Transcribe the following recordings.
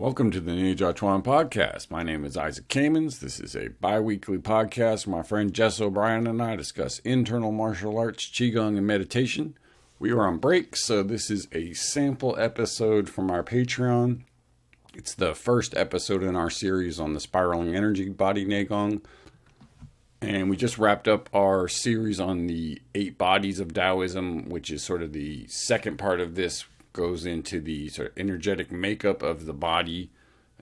Welcome to the Neijiaquan podcast. My name is Isaac Kamens. This is a bi-weekly podcast where my friend Jess O'Brien and I discuss internal martial arts, qigong, and meditation. We are on break, so this is a sample episode from our Patreon. It's the first episode in our series on the spiraling energy body Neigong. And we just wrapped up our series on the 8 bodies of Taoism, which is sort of the second part of this. Goes into the sort of energetic makeup of the body,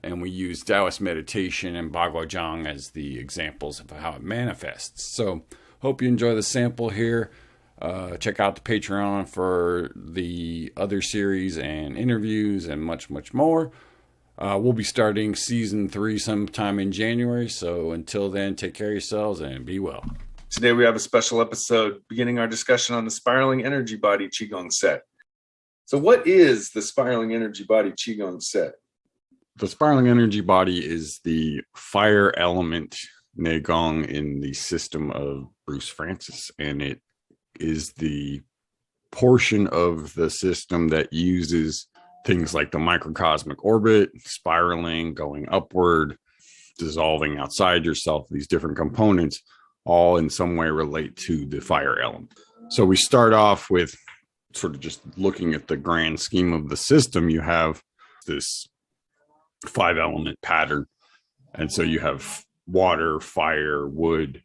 and we use Taoist meditation and Baguazhang as the examples of how it manifests. So hope you enjoy the sample here. Check out the Patreon for the other series and interviews and much more. We'll be starting season 3 sometime in January, so until then, take care of yourselves and be well. Today we have a special episode beginning our discussion on the spiraling energy body Qigong set. So what is the spiraling energy body Qigong set? The spiraling energy body is the fire element Neigong in the system of Bruce Francis, and it is the portion of the system that uses things like the microcosmic orbit, spiraling, going upward, dissolving outside yourself. These different components all in some way relate to the fire element. So we start off with sort of just looking at the grand scheme of the system. You have this 5-element pattern. And so you have water, fire, wood,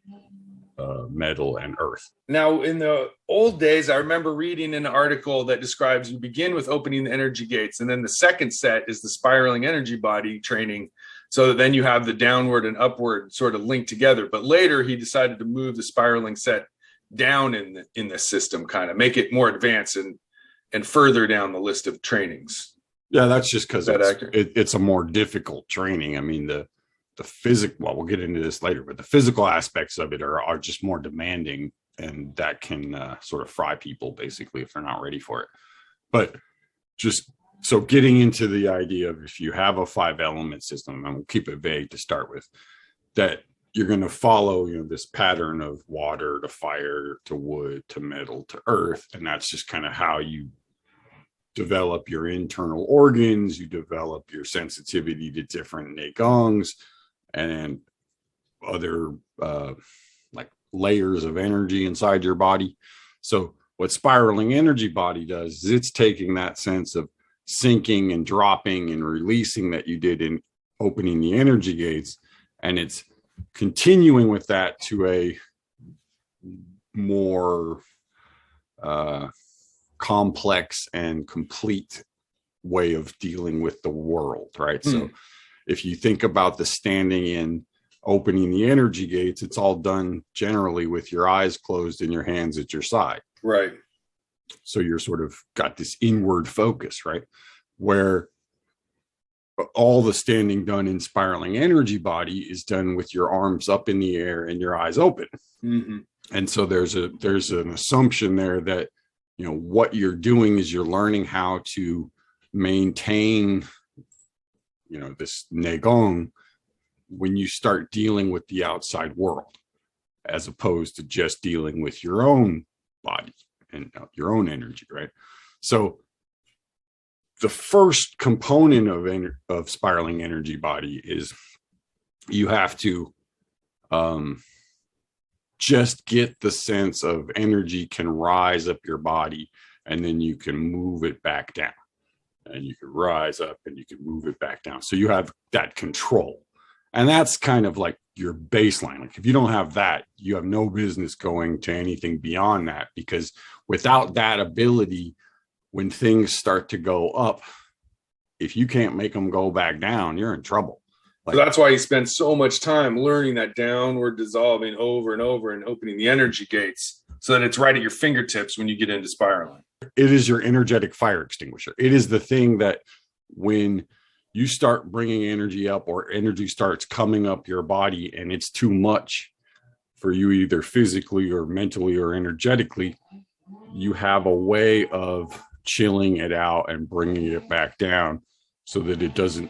metal, and earth. Now, in the old days, I remember reading an article that describes you begin with opening the energy gates, and then the second set is the spiraling energy body training. So that then you have the downward and upward sort of linked together. But later he decided to move the spiraling set down in the system, kind of make it more advanced and further down the list of trainings. Yeah, that's just because it's a more difficult training. I mean, the physical, well, we'll get into this later, but the physical aspects of it are just more demanding, and that can sort of fry people basically if they're not ready for it. But just so getting into the idea of, if you have a 5-element system, and we'll keep it vague to start with, that you're going to follow, this pattern of water to fire to wood to metal to earth. And that's just kind of how you develop your internal organs. You develop your sensitivity to different Neigongs and other like layers of energy inside your body. So what spiraling energy body does is it's taking that sense of sinking and dropping and releasing that you did in opening the energy gates, and it's continuing with that to a more complex and complete way of dealing with the world, right? So if you think about the standing in opening the energy gates, it's all done generally with your eyes closed and your hands at your side. Right. So you're sort of got this inward focus, right? Where all the standing done in spiraling energy body is done with your arms up in the air and your eyes open. Mm-hmm. And so there's an assumption there that, what you're doing is you're learning how to maintain, this Neigong when you start dealing with the outside world, as opposed to just dealing with your own body and your own energy, right? So the first component of spiraling energy body is you have to just get the sense of energy can rise up your body, and then you can move it back down, and you can rise up and you can move it back down. So you have that control, and that's kind of like your baseline. Like if you don't have that, you have no business going to anything beyond that, because without that ability, when things start to go up, if you can't make them go back down, you're in trouble. So that's why you spend so much time learning that downward dissolving over and over and opening the energy gates so that it's right at your fingertips when you get into spiraling. It is your energetic fire extinguisher. It is the thing that when you start bringing energy up, or energy starts coming up your body and it's too much for you, either physically or mentally or energetically, you have a way of chilling it out and bringing it back down so that it doesn't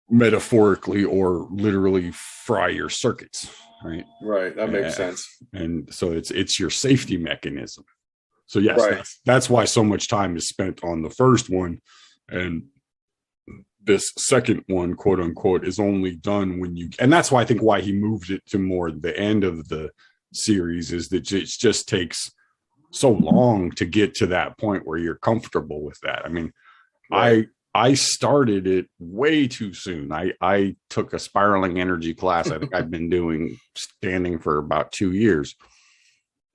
metaphorically or literally fry your circuits, right? Right, that makes sense. And so it's your safety mechanism. So yes, right. That's why so much time is spent on the first one, and this second one, quote unquote, is only done when you, and that's why I think why he moved it to more the end of the series, is that it just takes so long to get to that point where you're comfortable with that. I mean, right. I started it way too soon. I took a spiraling energy class. I think I've been doing standing for about 2 years.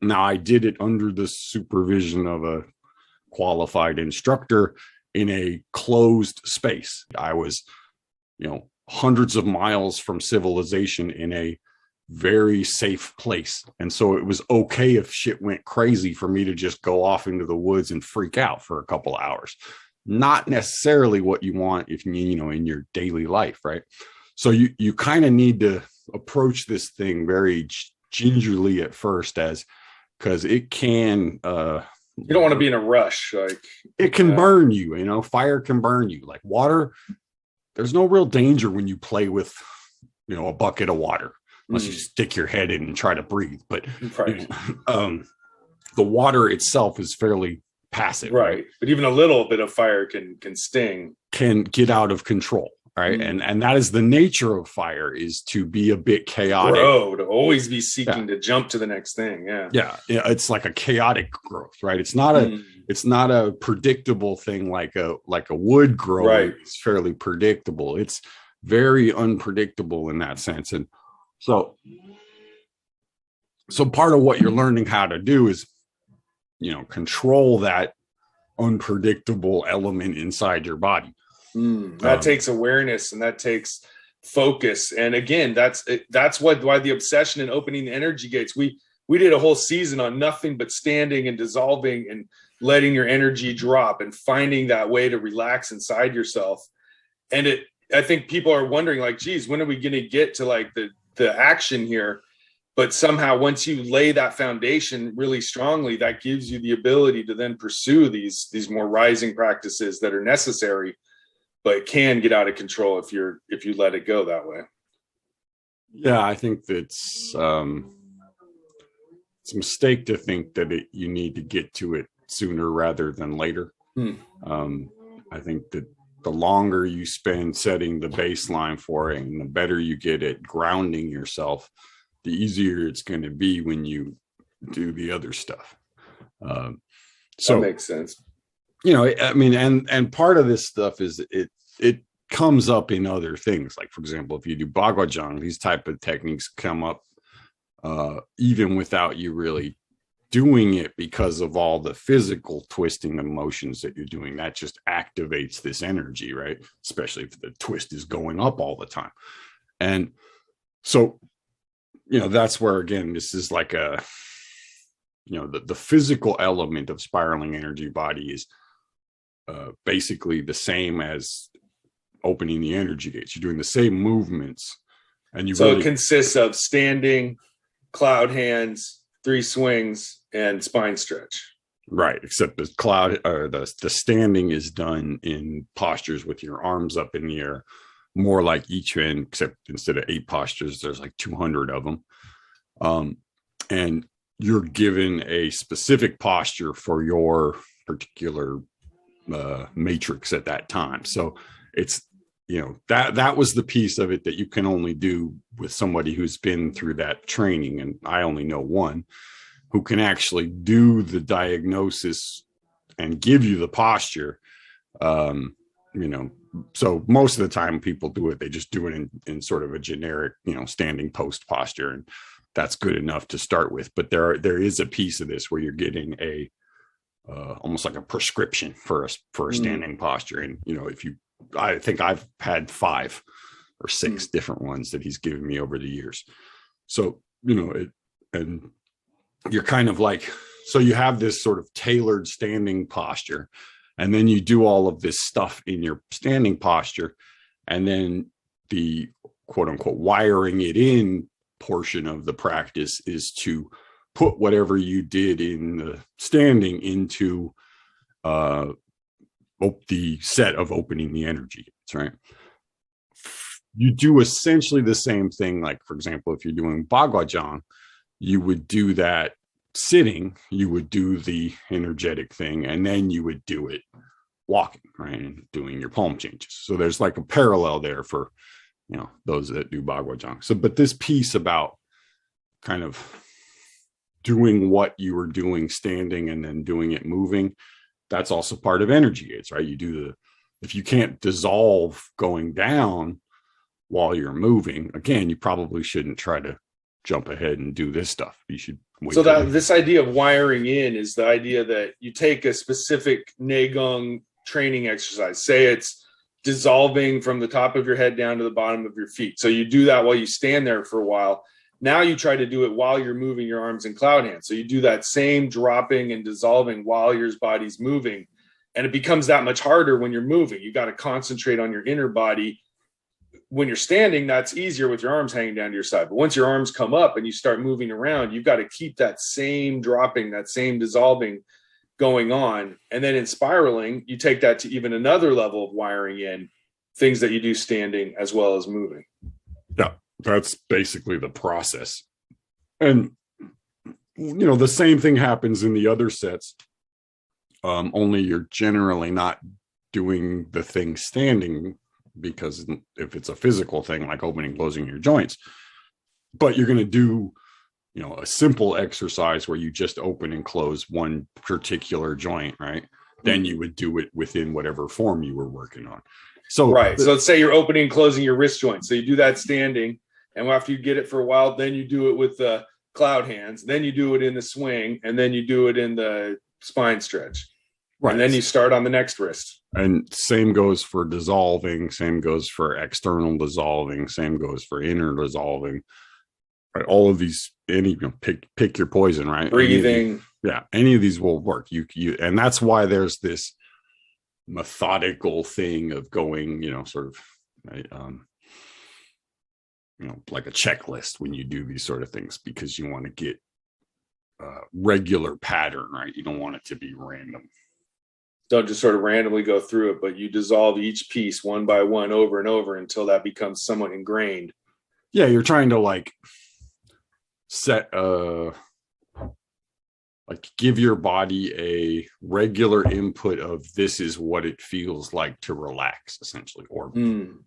Now, I did it under the supervision of a qualified instructor in a closed space. I was, hundreds of miles from civilization in a very safe place. And so it was okay if shit went crazy for me to just go off into the woods and freak out for a couple of hours. Not necessarily what you want if in your daily life, right? So you kind of need to approach this thing very gingerly at first, because it can you don't want to be in a rush. Like it can burn you, fire can burn you. Like water, there's no real danger when you play with a bucket of water, unless you stick your head in and try to breathe. But right. The water itself is fairly passive, right? But even a little bit of fire can sting, can get out of control, right? And that is the nature of fire, is to be a bit chaotic, to always be seeking to jump to the next thing. Yeah, it's like a chaotic growth, right? It's not a predictable thing like a wood growth. Right. It's fairly predictable. It's very unpredictable in that sense. And so part of what you're learning how to do is control that unpredictable element inside your body. That takes awareness, and that takes focus. And again, that's why the obsession in opening the energy gates. We did a whole season on nothing but standing and dissolving and letting your energy drop and finding that way to relax inside yourself. And I think people are wondering, like, geez, when are we going to get to like the action here? But somehow, once you lay that foundation really strongly, that gives you the ability to then pursue these more rising practices that are necessary, but can get out of control if you let it go that way. Yeah, I think that's it's a mistake to think that you need to get to it sooner rather than later. I think that the longer you spend setting the baseline for it, and the better you get at grounding yourself, the easier it's going to be when you do the other stuff. So that makes sense. I mean, and part of this stuff is it comes up in other things. Like, for example, if you do Bagwajang, these type of techniques come up even without you really doing it, because of all the physical twisting and motions that you're doing. That just activates this energy, right? Especially if the twist is going up all the time. And so that's where, again, this is like the physical element of spiraling energy body is basically the same as opening the energy gates. You're doing the same movements, and it consists of standing, cloud hands, 3 swings, and spine stretch. Right, except the cloud or the standing is done in postures with your arms up in the air, more like Yiquan, except instead of 8 postures, there's like 200 of them. And you're given a specific posture for your particular matrix at that time. So it's, that was the piece of it that you can only do with somebody who's been through that training. And I only know one who can actually do the diagnosis and give you the posture. So most of the time people do it, they just do it in sort of a generic, standing post posture, and that's good enough to start with. But there is a piece of this where you're getting a almost like a prescription for a standing posture. And I think I've had 5 or 6 different ones that he's given me over the years. So and you're kind of like, so you have this sort of tailored standing posture. And then you do all of this stuff in your standing posture. And then the quote unquote wiring it in portion of the practice is to put whatever you did in the standing into the set of opening the energy gates, right? You do essentially the same thing. Like, for example, if you're doing Bagwajang, you would do that sitting, you would do the energetic thing, and then you would do it walking, right, and doing your palm changes. So there's like a parallel there for, those that do Bagwajang. So, but this piece about kind of doing what you were doing standing and then doing it moving, that's also part of energy gates, right? If you can't dissolve going down while you're moving, again, you probably shouldn't try to jump ahead and do this stuff. You should wait. So this idea of wiring in is the idea that you take a specific Neigong training exercise, say it's dissolving from the top of your head down to the bottom of your feet. So you do that while you stand there for a while. Now you try to do it while you're moving your arms and cloud hands. So you do that same dropping and dissolving while your body's moving. And it becomes that much harder when you're moving. You got to concentrate on your inner body. When you're standing, that's easier with your arms hanging down to your side. But once your arms come up and you start moving around, you've got to keep that same dropping, that same dissolving going on. And then in spiraling, you take that to even another level of wiring in things that you do standing as well as moving. Yeah, that's basically the process. And, the same thing happens in the other sets. Only you're generally not doing the thing standing, because if it's a physical thing like opening, closing your joints, but you're going to do, a simple exercise where you just open and close one particular joint, right? Then you would do it within whatever form you were working on. So, right. So let's say you're opening and closing your wrist joint. So you do that standing, and after you get it for a while, then you do it with the cloud hands, then you do it in the swing, and then you do it in the spine stretch. Right. And then you start on the next wrist. And same goes for dissolving, same goes for external dissolving, same goes for inner dissolving. Right? All of these, pick your poison, right? Breathing. Any of these will work. You and that's why there's this methodical thing of going, sort of right, like a checklist when you do these sort of things, because you want to get regular pattern, right? You don't want it to be random. Don't just sort of randomly go through it, but you dissolve each piece one by one over and over until that becomes somewhat ingrained. Yeah, you're trying to set give your body a regular input of this is what it feels like to relax, essentially, or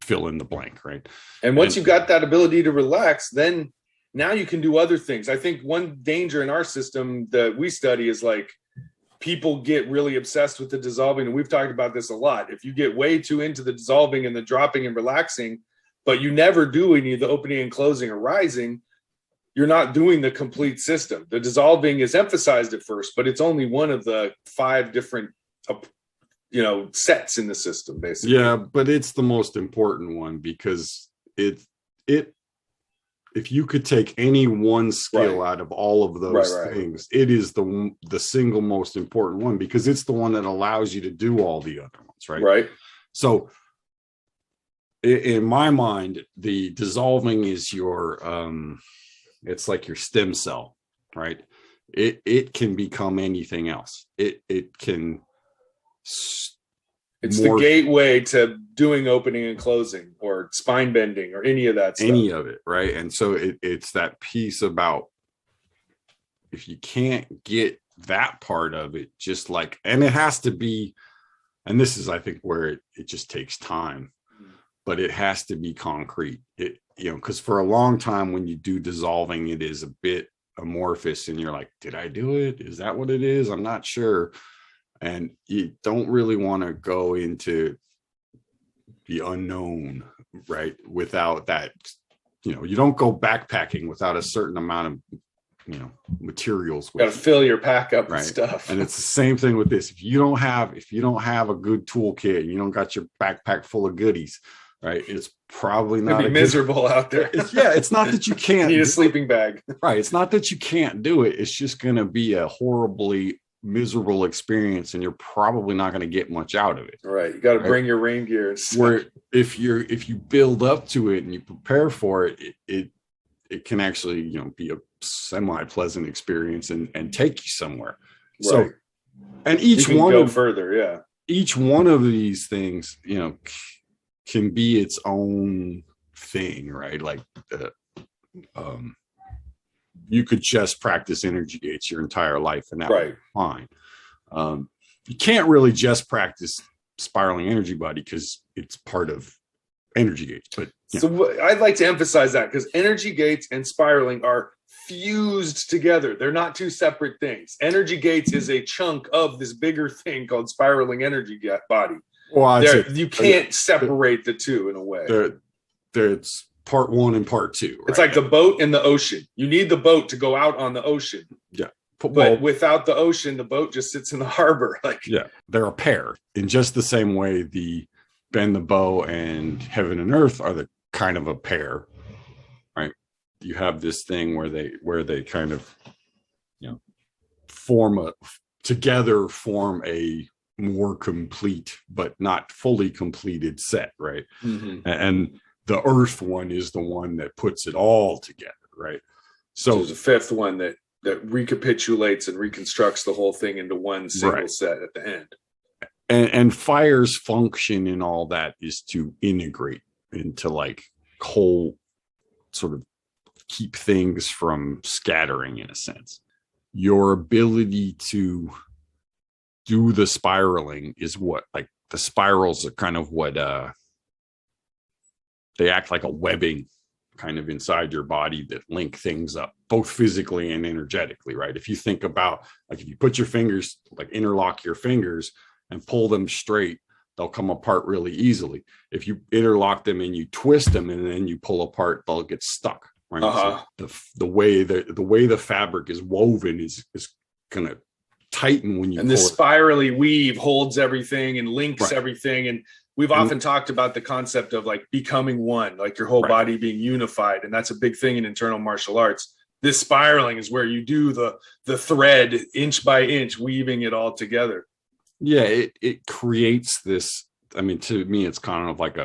fill in the blank, right? And once you've got that ability to relax, then now you can do other things. I think one danger in our system that we study is people get really obsessed with the dissolving. And we've talked about this a lot. If you get way too into the dissolving and the dropping and relaxing, but you never do any of the opening and closing or rising, you're not doing the complete system. The dissolving is emphasized at first, but it's only one of the 5 different, sets in the system, basically. Yeah, but it's the most important one, because if you could take any one skill out of all of those things, it is the single most important one, because it's the one that allows you to do all the other ones, right? Right. So in my mind, the dissolving is your, it's like your stem cell, right? It can become anything else. It can. It's the gateway to doing opening and closing or spine bending or any of that stuff. Any of it, right? And so it's that piece about, if you can't get that part of it, and it has to be, and this is, I think, where it just takes time, but it has to be concrete. Because for a long time when you do dissolving, it is a bit amorphous, and you're like, did I do it? Is that what it is? I'm not sure. And you don't really want to go into the unknown, right? Without that, you don't go backpacking without a certain amount of, materials. Got to fill your pack up right? with stuff. And it's the same thing with this. If you don't have a good toolkit, you don't got your backpack full of goodies, right? It's probably not miserable out there. It's not that you can't need a sleeping bag, right? It's not that you can't do it. It's just going to be a horribly miserable experience, and you're probably not going to get much out of it. Right. You got to bring your rain gear. Where if you build up to it and you prepare for it, it can actually, be a semi-pleasant experience and take you somewhere. Right. So, and each one go further. Yeah. Each one of these things, can be its own thing, right? You could just practice energy gates your entire life, and that would be fine. You can't really just practice spiraling energy body because it's part of energy gates. But so I'd like to emphasize that, because energy gates and spiraling are fused together. They're not two separate things. Energy gates is a chunk of this bigger thing called spiraling energy body. Well, you can't separate the two in a way. It's part one and part two. Right? It's like the boat and the ocean. You need the boat to go out on the ocean. Yeah. But without the ocean, the boat just sits in the harbor. They're a pair in just the same way the bend the bow and heaven and earth are the kind of a pair, right? You have this thing where they kind of, form a more complete but not fully completed set, right? Mm-hmm. And the earth one is the one that puts it all together, right? So there's a fifth one that recapitulates and reconstructs the whole thing into one single set at the end. And fire's function in all that is to integrate into like whole, sort of keep things from scattering in a sense. Your ability to do the spiraling is what, like the spirals are kind of what they act like a webbing kind of inside your body that link things up, both physically and energetically, right? If you think about, like, if you put your fingers, like interlock your fingers and pull them straight, they'll come apart really easily. If you interlock them and you twist them and then you pull apart, they'll get stuck, right? Uh-huh. So the way the fabric is woven is going to tighten when you and this spirally weave holds everything and links everything. And we've often talked about the concept of like becoming one, like your whole body being unified. And that's a big thing in internal martial arts. This spiraling is where you do the thread inch by inch, weaving it all together. Yeah, it creates this. I mean, to me, it's kind of like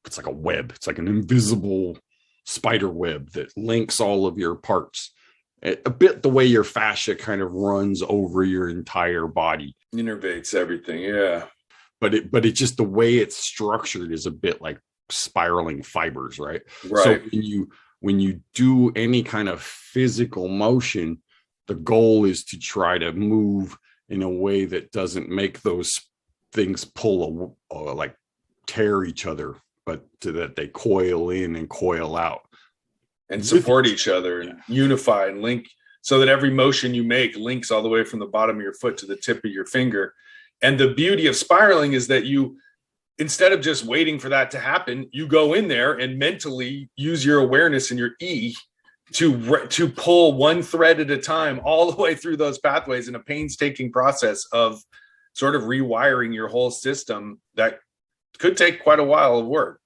it's like a web. It's like an invisible spider web that links all of your parts. A bit the way your fascia kind of runs over your entire body. Innervates everything, yeah. But it just, the way it's structured is a bit like spiraling fibers, right? Right. So when you do any kind of physical motion, the goal is to try to move in a way that doesn't make those things pull like tear each other, but to that they coil in and coil out. And support each other and unify and link, so that every motion you make links all the way from the bottom of your foot to the tip of your finger. And the beauty of spiraling is that you, instead of just waiting for that to happen, you go in there and mentally use your awareness and your E to pull one thread at a time all the way through those pathways in a painstaking process of sort of rewiring your whole system that could take quite a while of work.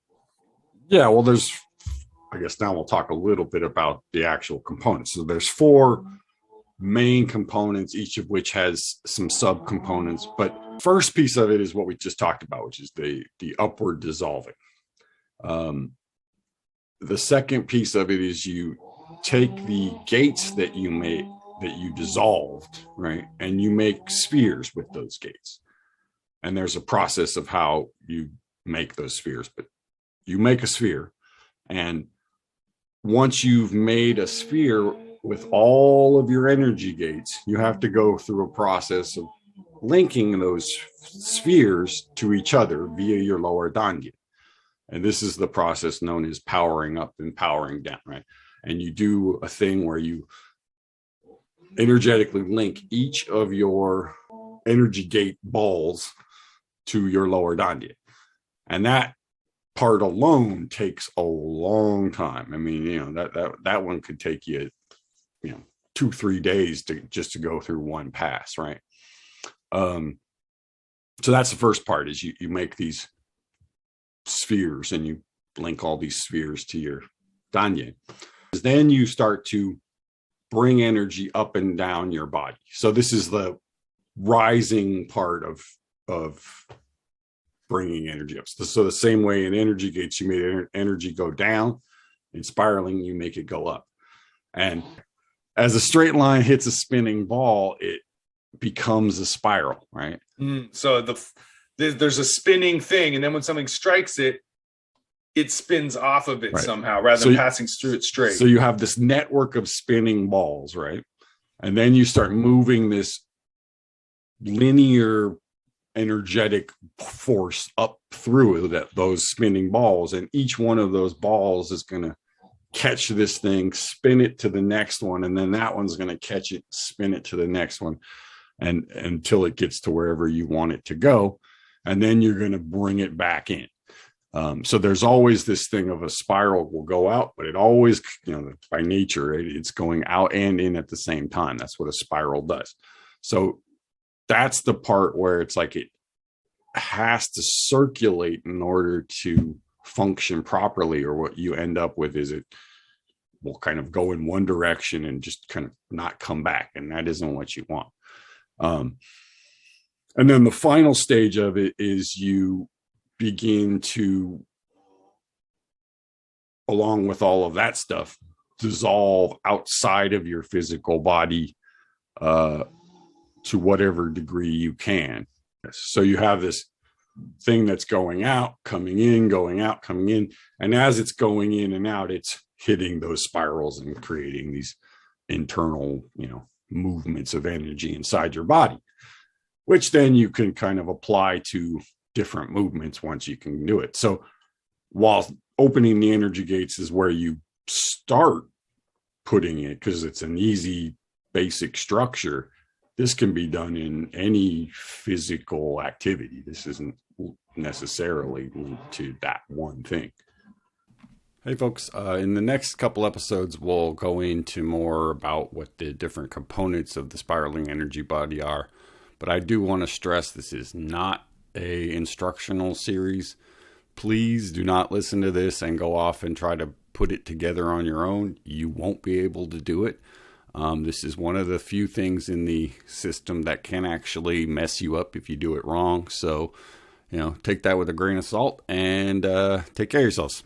Yeah, well, I guess now we'll talk a little bit about the actual components. So there's 4 main components, each of which has some subcomponents. But first piece of it is what we just talked about, which is the upward dissolving. The second piece of it is you take the gates that you dissolved, right, and you make spheres with those gates. And there's a process of how you make those spheres, but you make a sphere, and once you've made a sphere with all of your energy gates, you have to go through a process of linking those spheres to each other via your lower dangyun. And this is the process known as powering up and powering down, right? And you do a thing where you energetically link each of your energy gate balls to your lower dangyun. And that part alone takes a long time. I mean, that one could take you, 2-3 days to go through one pass, right? So that's the first part, is you make these spheres and you link all these spheres to your dangyun. Then you start to bring energy up and down your body. So this is the rising part of bringing energy up. So the same way in energy gates, you made energy go down. In spiraling, you make it go up. And as a straight line hits a spinning ball, it becomes a spiral, right? So there's a spinning thing, and then when something strikes it, it spins off of it somehow rather than passing through it straight. So you have this network of spinning balls, right? And then you start moving this linear energetic force up through those spinning balls, and each one of those balls is going to catch this thing, spin it to the next one, and then that one's going to catch it, spin it to the next one, and until it gets to wherever you want it to go, and then you're going to bring it back in. So there's always this thing of a spiral will go out, but it always, by nature, it's going out and in at the same time. That's what a spiral does. So that's the part where it's like it has to circulate in order to function properly, or what you end up with is it will kind of go in one direction and just kind of not come back. And that isn't what you want. And then the final stage of it is you begin to, along with all of that stuff, dissolve outside of your physical body to whatever degree you can. So you have this thing that's going out, coming in, going out, coming in. And as it's going in and out, it's hitting those spirals and creating these internal, movements of energy inside your body, which then you can kind of apply to different movements once you can do it. So while opening the energy gates is where you start putting it, because it's an easy, basic structure, this can be done in any physical activity. This isn't necessarily linked to that one thing. Hey folks, in the next couple episodes, we'll go into more about what the different components of the spiraling energy body are. But I do want to stress this is not a instructional series. Please do not listen to this and go off and try to put it together on your own. You won't be able to do it. This is one of the few things in the system that can actually mess you up if you do it wrong. So, take that with a grain of salt and take care of yourselves.